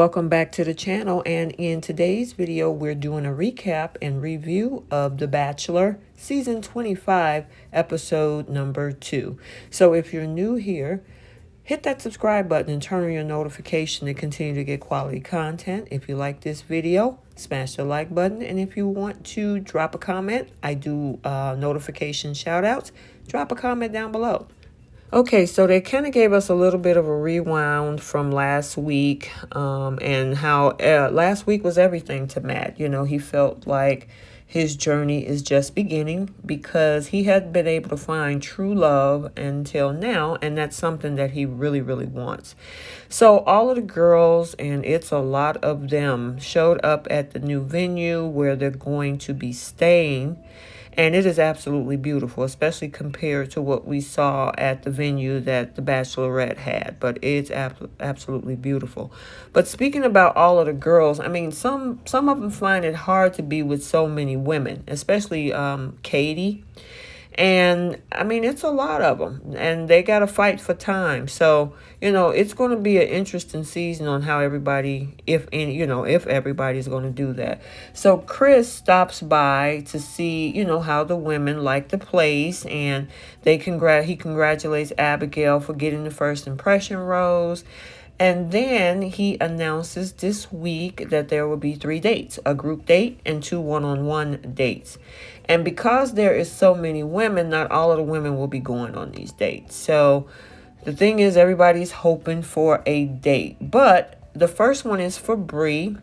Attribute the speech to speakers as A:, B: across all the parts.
A: Welcome back to the channel, and in today's video we're doing a recap and review of The Bachelor season 25 episode number 2. So if you're new here, hit that subscribe button and turn on your notification to continue to get quality content. If you like this video, smash the like button, and if you want to drop a comment, I do notification shout outs, drop a comment down below. Okay, so they kind of gave us a little bit of a rewound from last week, and how last week was everything to Matt. You know, he felt like his journey is just beginning because he hadn't been able to find true love until now, and that's something that he really, really wants. So all of the girls, and it's a lot of them, showed up at the new venue where they're going to be staying. And it is absolutely beautiful, especially compared to what we saw at the venue that the Bachelorette had. But it's absolutely beautiful. But speaking about all of the girls, I mean, some of them find it hard to be with so many women, especially Katie. And I mean, it's a lot of them, and they got to fight for time. So, you know, it's going to be an interesting season on how everybody, if everybody's going to do that. So Chris stops by to see, how the women like the place, and he congratulates Abigail for getting the first impression rose. And then he announces this week that there will be 3 dates, a group date and 2 one-on-one dates. And because there is so many women, not all of the women will be going on these dates. So the thing is, everybody's hoping for a date. But the first one is for Bri.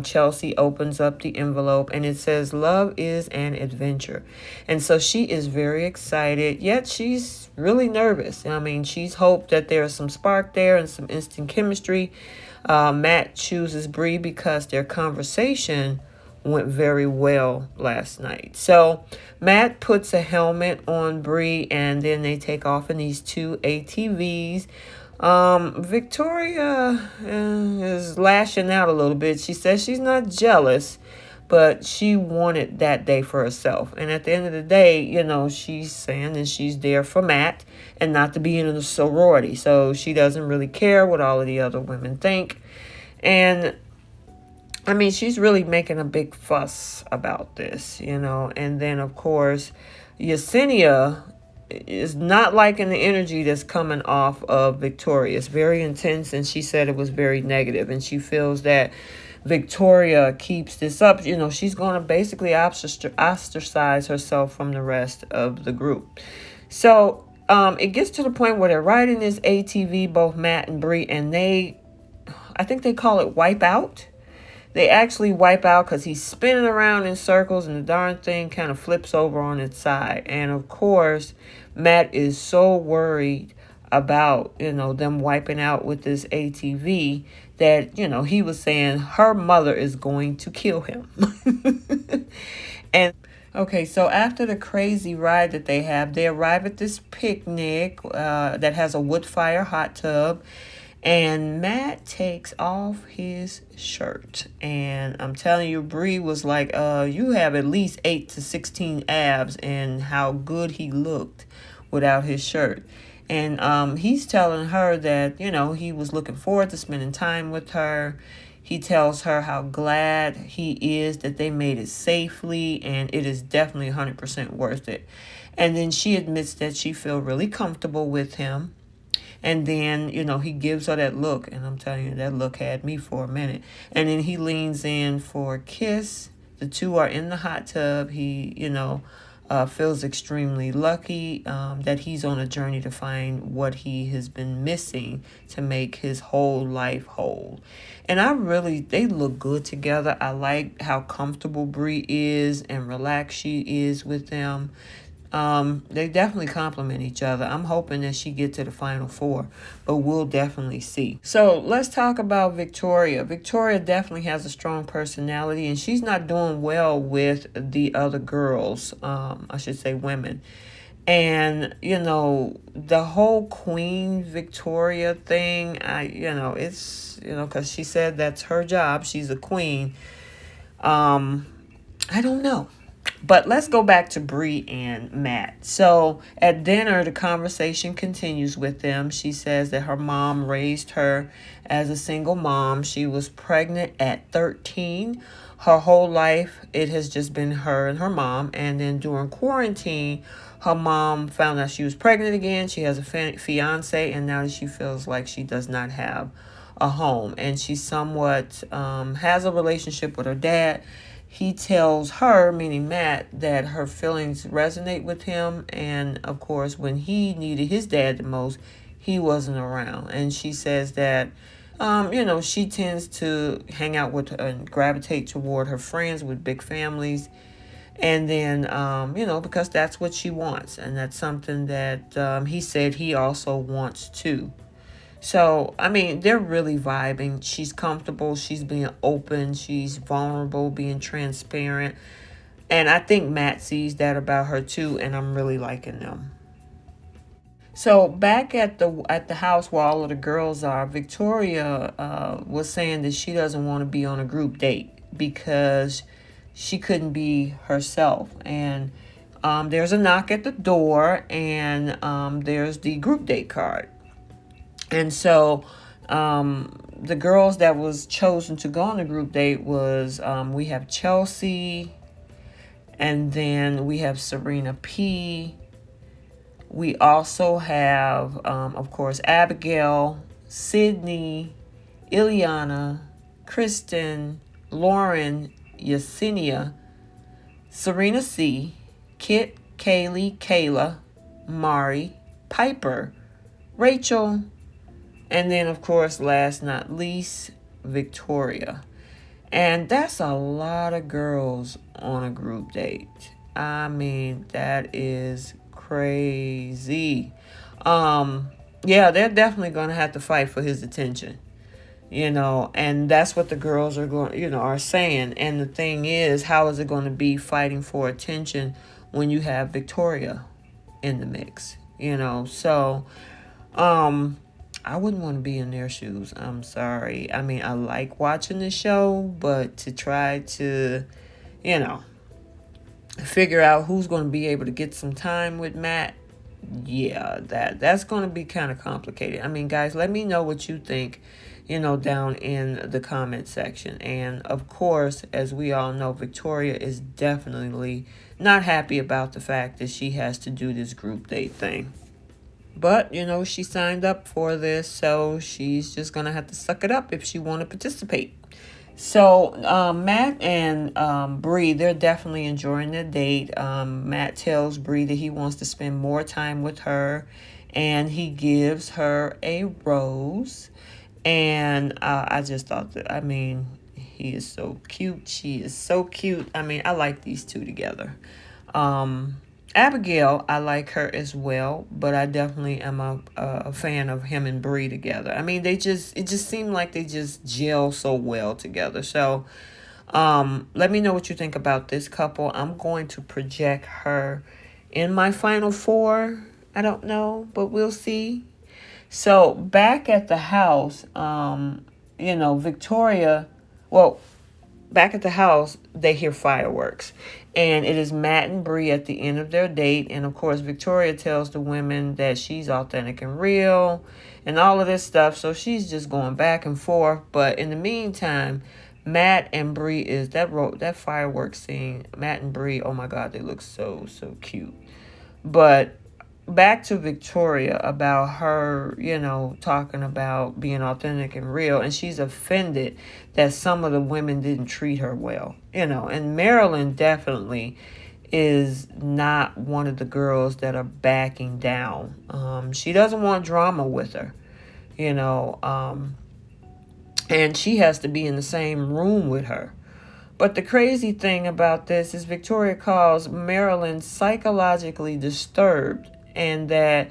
A: Chelsea opens up the envelope and it says, "Love is an adventure." And so she is very excited, yet she's really nervous. I mean, she's hoped that there's some spark there and some instant chemistry. Matt chooses Bri because their conversation went very well last night. So Matt puts a helmet on Bri, and then they take off in these 2 ATVs. Victoria is lashing out a little bit. She says she's not jealous, but she wanted that day for herself. And at the end of the day, she's saying that she's there for Matt and not to be in a sorority. So she doesn't really care what all of the other women think. And I mean, she's really making a big fuss about this, And then, of course, Yesenia is not liking the energy that's coming off of Victoria. It's very intense, and she said it was very negative, and she feels that Victoria keeps this up. She's going to basically ostracize herself from the rest of the group. So it gets to the point where they're riding this ATV, both Matt and Bri, and I think they call it wipe out. They actually wipe out because he's spinning around in circles and the darn thing kind of flips over on its side. And of course, Matt is so worried about, them wiping out with this ATV that, he was saying her mother is going to kill him. And okay, so after the crazy ride that they have, they arrive at this picnic that has a wood fire hot tub. And Matt takes off his shirt. And I'm telling you, Bri was like, you have at least 8 to 16 abs, and how good he looked without his shirt. And he's telling her that, he was looking forward to spending time with her. He tells her how glad he is that they made it safely, and it is definitely 100% worth it. And then she admits that she feels really comfortable with him. And then, he gives her that look. And I'm telling you, that look had me for a minute. And then he leans in for a kiss. The two are in the hot tub. He, feels extremely lucky that he's on a journey to find what he has been missing to make his whole life whole. And they look good together. I like how comfortable Bri is and relaxed she is with them. They definitely complement each other. I'm hoping that she gets to the final 4, but we'll definitely see. So let's talk about Victoria. Victoria definitely has a strong personality, and she's not doing well with the other girls. I should say women. And, the whole Queen Victoria thing, it's, because she said that's her job. She's a queen. I don't know. But let's go back to Bri and Matt. So at dinner, the conversation continues with them. She says that her mom raised her as a single mom. She was pregnant at 13. Her whole life, it has just been her and her mom. And then during quarantine, her mom found out she was pregnant again. She has a fiance, and now she feels like she does not have a home. And she somewhat has a relationship with her dad. He tells her, meaning Matt, that her feelings resonate with him. And of course, when he needed his dad the most, he wasn't around. And she says that, she tends to hang out with and gravitate toward her friends with big families. And then, because that's what she wants. And that's something that he said he also wants too. So, I mean, they're really vibing. She's comfortable. She's being open. She's vulnerable, being transparent. And I think Matt sees that about her too, and I'm really liking them. So back at the house where all of the girls are, Victoria was saying that she doesn't want to be on a group date because she couldn't be herself. And there's a knock at the door, and there's the group date card. And so the girls that was chosen to go on the group date was we have Chelsea, and then we have Serena P. We also have, of course, Abigail, Sydney, Ileana, Kristen, Lauren, Yesenia, Serena C, Kit, Kaylee, Kayla, Mari, Piper, Rachel, and then, of course, last not least, Victoria. And that's a lot of girls on a group date. I mean, that is crazy. Yeah, they're definitely going to have to fight for his attention. And that's what the girls are are saying. And the thing is, how is it going to be fighting for attention when you have Victoria in the mix? So I wouldn't want to be in their shoes. I'm sorry. I mean, I like watching the show, but to try to, figure out who's going to be able to get some time with Matt, yeah, that's going to be kind of complicated. I mean, guys, let me know what you think, down in the comment section. And of course, as we all know, Victoria is definitely not happy about the fact that she has to do this group date thing. But, she signed up for this, so she's just going to have to suck it up if she want to participate. So, Matt and Bri, they're definitely enjoying their date. Matt tells Bri that he wants to spend more time with her, and he gives her a rose. And I just thought that, I mean, he is so cute. She is so cute. I mean, I like these two together. Abigail, I like her as well, but I definitely am a fan of him and Bri together. I mean, it just seemed like they just gel so well together. So, let me know what you think about this couple. I'm going to project her in my final four. I don't know, but we'll see. So back at the house, Victoria, well, back at the house, they hear fireworks. And it is Matt and Bri at the end of their date. And of course, Victoria tells the women that she's authentic and real and all of this stuff. So she's just going back and forth. But in the meantime, Matt and Bri is that fireworks scene. Matt and Bri, oh my God, they look so, so cute. But back to Victoria about her, talking about being authentic and real. And she's offended that some of the women didn't treat her well, And Marylynn definitely is not one of the girls that are backing down. She doesn't want drama with her, and she has to be in the same room with her. But the crazy thing about this is Victoria calls Marylynn psychologically disturbed, and that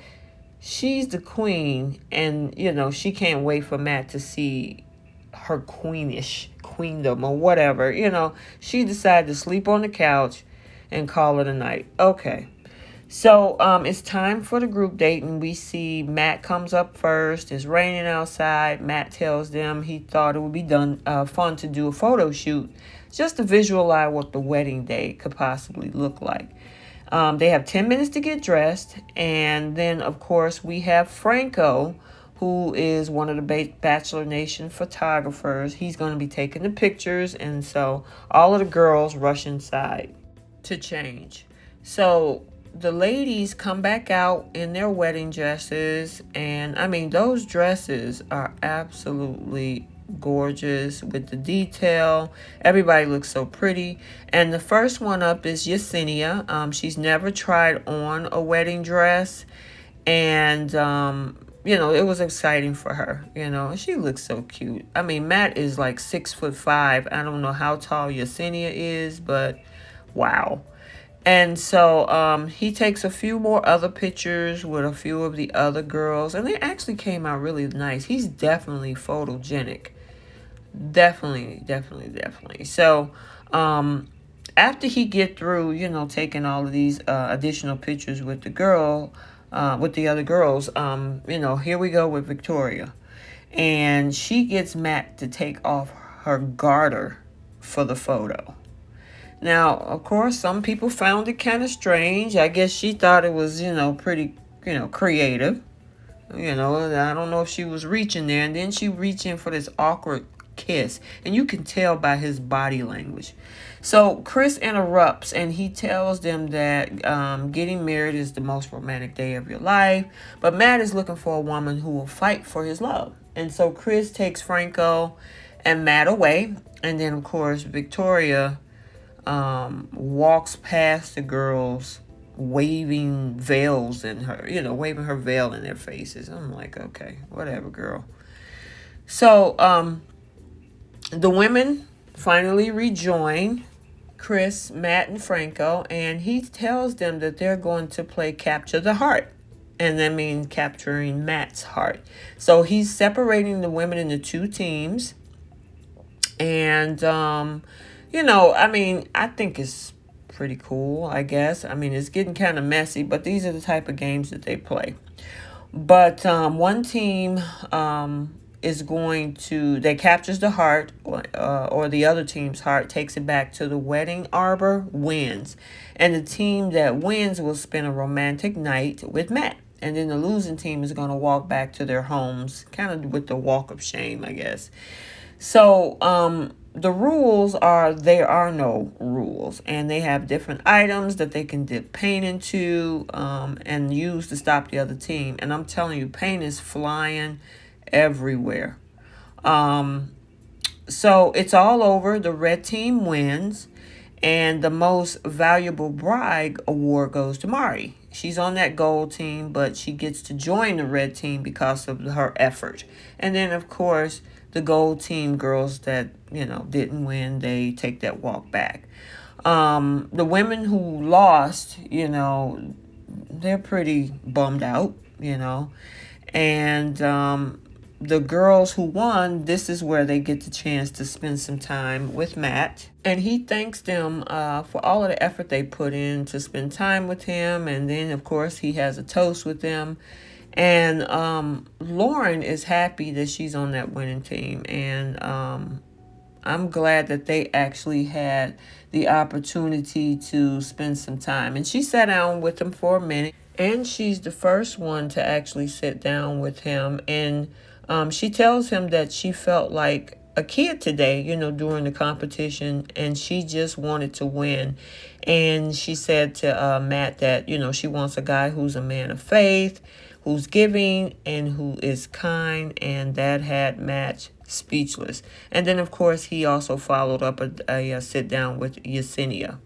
A: she's the queen, and she can't wait for Matt to see her queendom or whatever. She decided to sleep on the couch and call it a night. Okay, So it's time for the group date, and we see Matt comes up first. It's raining outside. Matt tells them he thought it would be fun to do a photo shoot just to visualize what the wedding day could possibly look like. They have 10 minutes to get dressed, and then, of course, we have Franco, who is one of the Bachelor Nation photographers. He's going to be taking the pictures, and so all of the girls rush inside to change. So the ladies come back out in their wedding dresses, and I mean, those dresses are absolutely gorgeous with the detail. Everybody looks so pretty. And the first one up is Yesenia. She's never tried on a wedding dress, and it was exciting for her. She looks so cute. I mean, Matt is like 6'5". I don't know how tall Yesenia is, but wow. And so he takes a few more other pictures with a few of the other girls, and they actually came out really nice. He's definitely photogenic. Definitely. So after he get through, taking all of these additional pictures with with the other girls, here we go with Victoria. And she gets Matt to take off her garter for the photo. Now, of course, some people found it kind of strange. I guess she thought it was, pretty, creative. I don't know if she was reaching there. And then she reached in for this awkward kiss. And you can tell by his body language. So Chris interrupts, and he tells them that getting married is the most romantic day of your life. But Matt is looking for a woman who will fight for his love. And so Chris takes Franco and Matt away. And then, of course, Victoria walks past the girls waving veils in her, waving her veil in their faces. I'm like, okay, whatever, girl. So the women finally rejoin Chris, Matt, and Franco, and he tells them that they're going to play Capture the Heart. And that means capturing Matt's heart. So he's separating the women into two teams. And I think it's pretty cool, I guess. I mean, it's getting kind of messy, but these are the type of games that they play. But one team they captures the heart, or the other team's heart, takes it back to the wedding arbor, wins. And the team that wins will spend a romantic night with Matt. And then the losing team is going to walk back to their homes, kind of with the walk of shame, I guess. So, the rules are there are no rules, and they have different items that they can dip paint into and use to stop the other team. And I'm telling you, paint is flying everywhere. So it's all over. The red team wins, and the most valuable bride award goes to Mari. She's on that gold team, but she gets to join the red team because of her effort. And then, of course, the gold team girls that, didn't win, they take that walk back. The women who lost, they're pretty bummed out, and the girls who won, this is where they get the chance to spend some time with Matt. And he thanks them for all of the effort they put in to spend time with him. And then, of course, he has a toast with them. And Lauren is happy that she's on that winning team. And I'm glad that they actually had the opportunity to spend some time. And she sat down with him for a minute. And she's the first one to actually sit down with him. And she tells him that she felt like a kid today, during the competition. And she just wanted to win. And she said to Matt that, she wants a guy who's a man of faith, who's giving, and who is kind. And that had Matt speechless. And then, of course, he also followed up a sit down with Yesenia.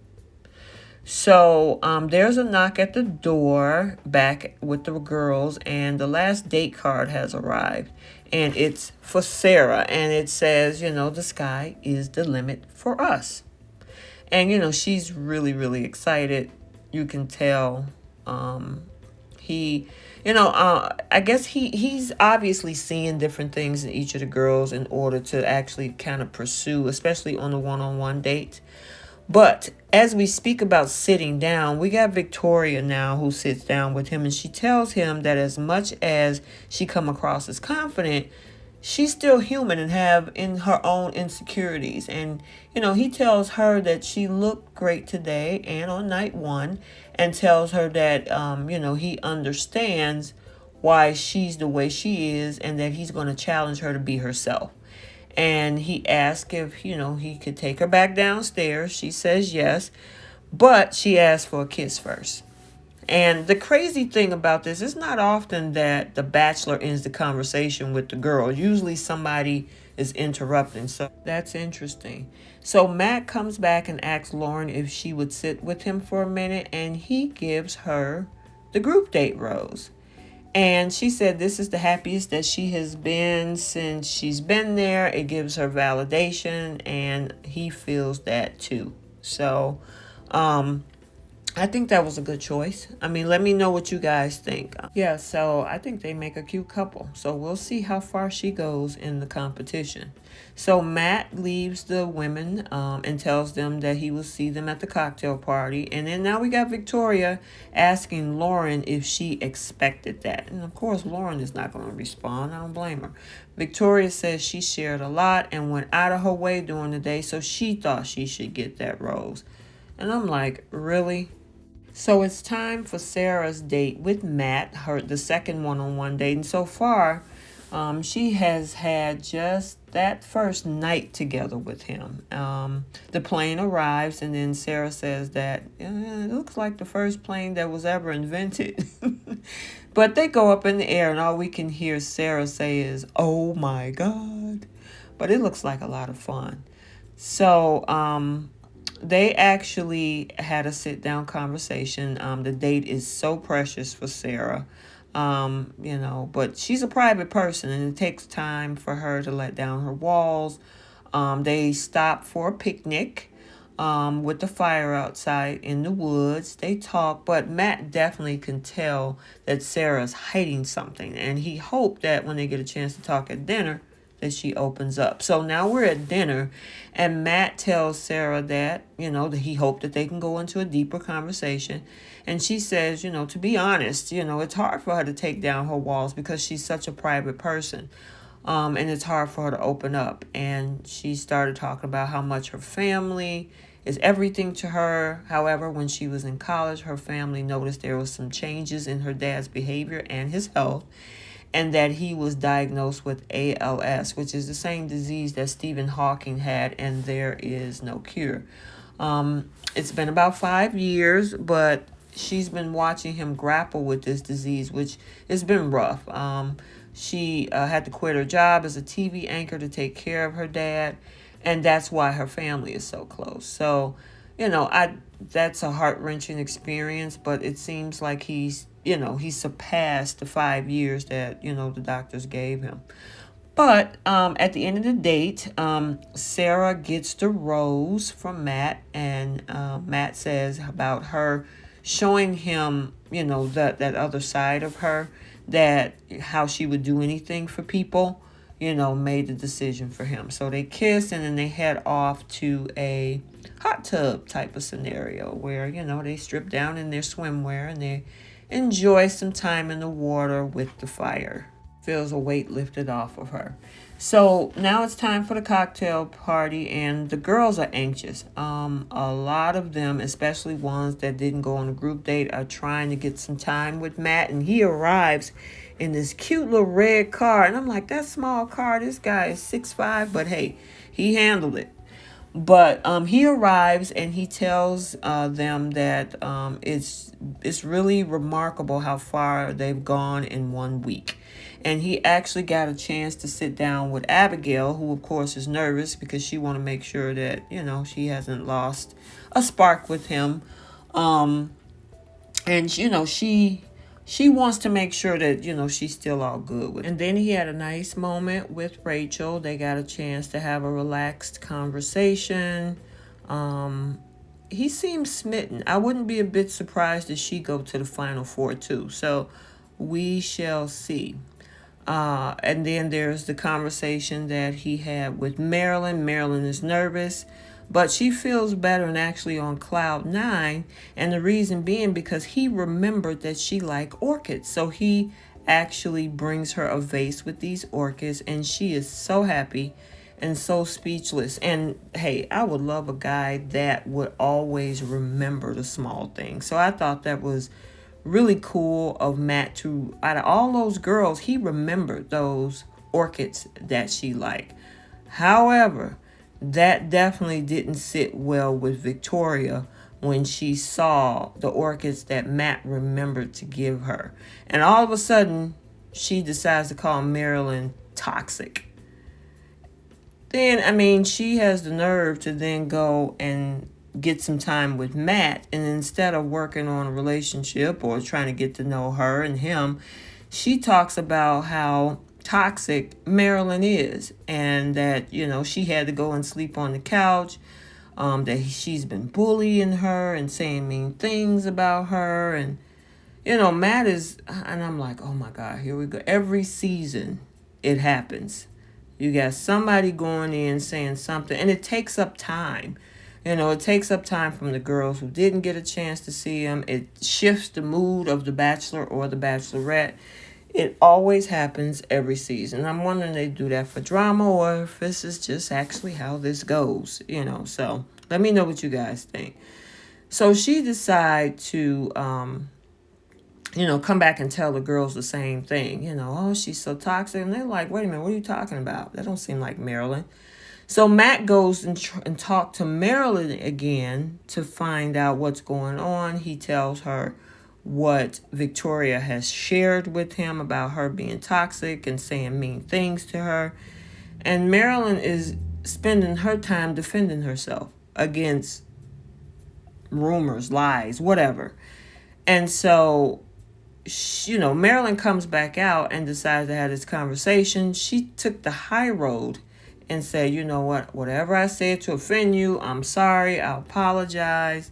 A: So there's a knock at the door back with the girls, and the last date card has arrived. And it's for Sarah. And it says, the sky is the limit for us. And, she's really, really excited. You can tell I guess he's obviously seeing different things in each of the girls in order to actually kind of pursue, especially on the one-on-one date. But as we speak about sitting down, we got Victoria now who sits down with him, and she tells him that as much as she come across as confident, she's still human and have in her own insecurities. And he tells her that she looked great today and on night one, and tells her that he understands why she's the way she is, and that he's going to challenge her to be herself. And he asked if he could take her back downstairs. She says yes, but she asked for a kiss first. And the crazy thing about this, it's not often that the bachelor ends the conversation with the girl. Usually somebody is interrupting. So that's interesting. So Matt comes back and asks Lauren if she would sit with him for a minute, and he gives her the group date rose. And she said this is the happiest that she has been since she's been there. It gives her validation, and he feels that too. So, I think that was a good choice. I mean, let me know what you guys think. Yeah, so I think they make a cute couple. So we'll see how far she goes in the competition. So Matt leaves the women and tells them that he will see them at the cocktail party. And then now we got Victoria asking Lauren if she expected that. And of course, Lauren is not going to respond. I don't blame her. Victoria says she shared a lot and went out of her way during the day, so she thought she should get that rose. And I'm like, really? So it's time for Sarah's date with Matt, the second one-on-one date. And so far, she has had just that first night together with him. The plane arrives, and then Sarah says that it looks like the first plane that was ever invented. But they go up in the air, and all we can hear Sarah say is, "Oh my God." But it looks like a lot of fun. So, they actually had a sit-down conversation. The date is so precious for Sarah, but she's a private person, and it takes time for her to let down her walls. They stop for a picnic with the fire outside in the woods. They talk, but Matt definitely can tell that Sarah's hiding something, and he hoped that when they get a chance to talk at dinner, that she opens up. So now we're at dinner, and Matt tells Sarah that, that he hoped that they can go into a deeper conversation. And she says, to be honest, it's hard for her to take down her walls because she's such a private person. And it's hard for her to open up. And she started talking about how much her family is everything to her. However, when she was in college, her family noticed there was some changes in her dad's behavior and his health, and that he was diagnosed with ALS, which is the same disease that Stephen Hawking had, and there is no cure. It's been about 5 years, but she's been watching him grapple with this disease, which has been rough. She had to quit her job as a TV anchor to take care of her dad, and that's why her family is so close. So, that's a heart-wrenching experience, but it seems like he surpassed the 5 years that, the doctors gave him. But at the end of the date, Sarah gets the rose from Matt, and Matt says about her showing him, that other side of her, that how she would do anything for people, made the decision for him. So they kiss, and then they head off to a hot tub type of scenario where, they strip down in their swimwear and they enjoy some time in the water with the fire. Feels a weight lifted off of her. So now it's time for the cocktail party, and the girls are anxious. A lot of them, especially ones that didn't go on a group date, are trying to get some time with Matt, and he arrives in this cute little red car, and I'm like, that small car, this guy is 6'5", but hey, he handled it. But he arrives, and he tells them that it's really remarkable how far they've gone in 1 week. And he actually got a chance to sit down with Abigail, who of course is nervous because she want to make sure that, she hasn't lost a spark with him. And, she wants to make sure that, she's still all good with it. And then he had a nice moment with Rachel. They got a chance to have a relaxed conversation. He seems smitten. I wouldn't be a bit surprised if she go to the Final Four too. So we shall see. And then there's the conversation that he had with Marylynn. Marylynn is nervous. But she feels better and actually on cloud nine. And the reason being because he remembered that she liked orchids. So he actually brings her a vase with these orchids, and she is so happy and so speechless. And hey, I would love a guy that would always remember the small things. So I thought that was really cool of Matt to, out of all those girls, he remembered those orchids that she liked. However, that definitely didn't sit well with Victoria when she saw the orchids that Matt remembered to give her. And all of a sudden, she decides to call Marylynn toxic. Then, I mean, she has the nerve to then go and get some time with Matt. And instead of working on a relationship or trying to get to know her and him, she talks about how toxic Marylynn is, and that, you know, she had to go and sleep on the couch, that she's been bullying her and saying mean things about her. And, you know, Matt is, and I'm like, oh my God, here we go. Every season it happens. You got somebody going in saying something, and it takes up time. You know, it takes up time from the girls who didn't get a chance to see him. It shifts the mood of the Bachelor or the Bachelorette. It always happens every season. I'm wondering if they do that for drama or if this is just actually how this goes, you know. So let me know what you guys think. So she decided to, you know, come back and tell the girls the same thing. You know, oh, she's so toxic. And they're like, wait a minute, what are you talking about? That don't seem like Marylynn. So Matt goes and talks to Marylynn again to find out what's going on. He tells her what Victoria has shared with him about her being toxic and saying mean things to her. And Marylynn is spending her time defending herself against rumors, lies, whatever. And so, you know, Marylynn comes back out and decides to have this conversation. She took the high road and said, you know what, whatever I said to offend you, I'm sorry, I apologize.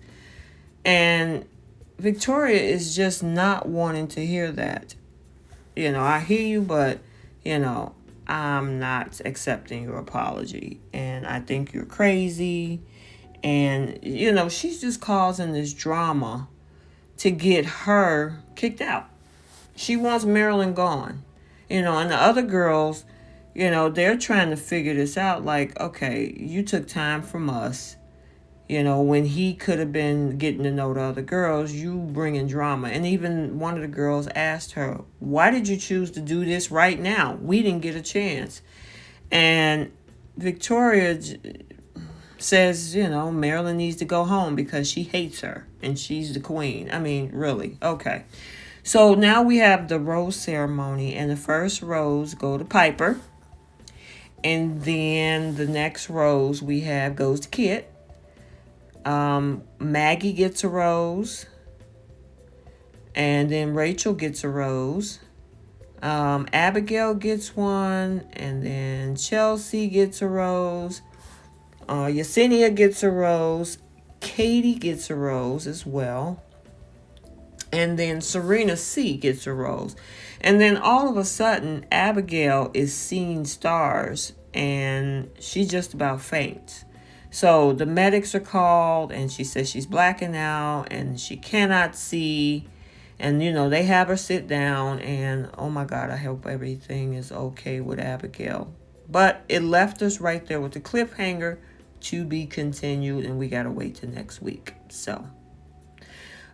A: And Victoria is just not wanting to hear that. You know, I hear you, but, you know, I'm not accepting your apology. And I think you're crazy. And, you know, she's just causing this drama to get her kicked out. She wants Marylynn gone. You know, and the other girls, you know, they're trying to figure this out. Like, okay, you took time from us. You know, when he could have been getting to know the other girls, you bringing drama. And even one of the girls asked her, why did you choose to do this right now? We didn't get a chance. And Victoria says, you know, Marylynn needs to go home because she hates her and she's the queen. I mean, really? Okay. So now we have the rose ceremony, and the first rose go to Piper. And then the next rose we have goes to Kit. Maggie gets a rose, and then Rachel gets a rose. Abigail gets one, and then Chelsea gets a rose. Yesenia gets a rose. Katie gets a rose as well. And then Serena C gets a rose. And then all of a sudden, Abigail is seeing stars, and she just about faints. So the medics are called, and she says she's blacking out and she cannot see. And, you know, they have her sit down, and oh my God, I hope everything is okay with Abigail. But it left us right there with the cliffhanger to be continued, and we got to wait till next week. So,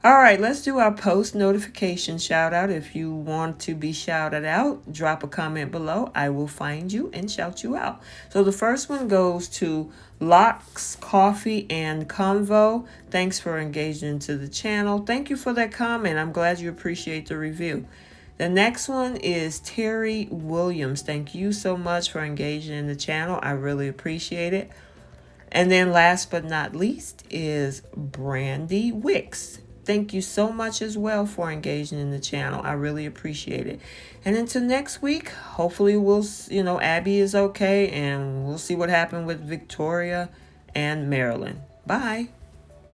A: all right, let's do our post notification shout out. If you want to be shouted out, drop a comment below. I will find you and shout you out. So the first one goes to Locks Coffee and Convo. Thanks for engaging into the channel. Thank you for that comment. I'm glad you appreciate the review. The next one is Terry Williams. Thank you so much for engaging in the channel. I really appreciate it. And then last but not least is Brandy Wicks. Thank you so much as well for engaging in the channel. I really appreciate it. And until next week, hopefully we'll, you know, Abby is okay, and we'll see what happened with Victoria and Marylynn. Bye.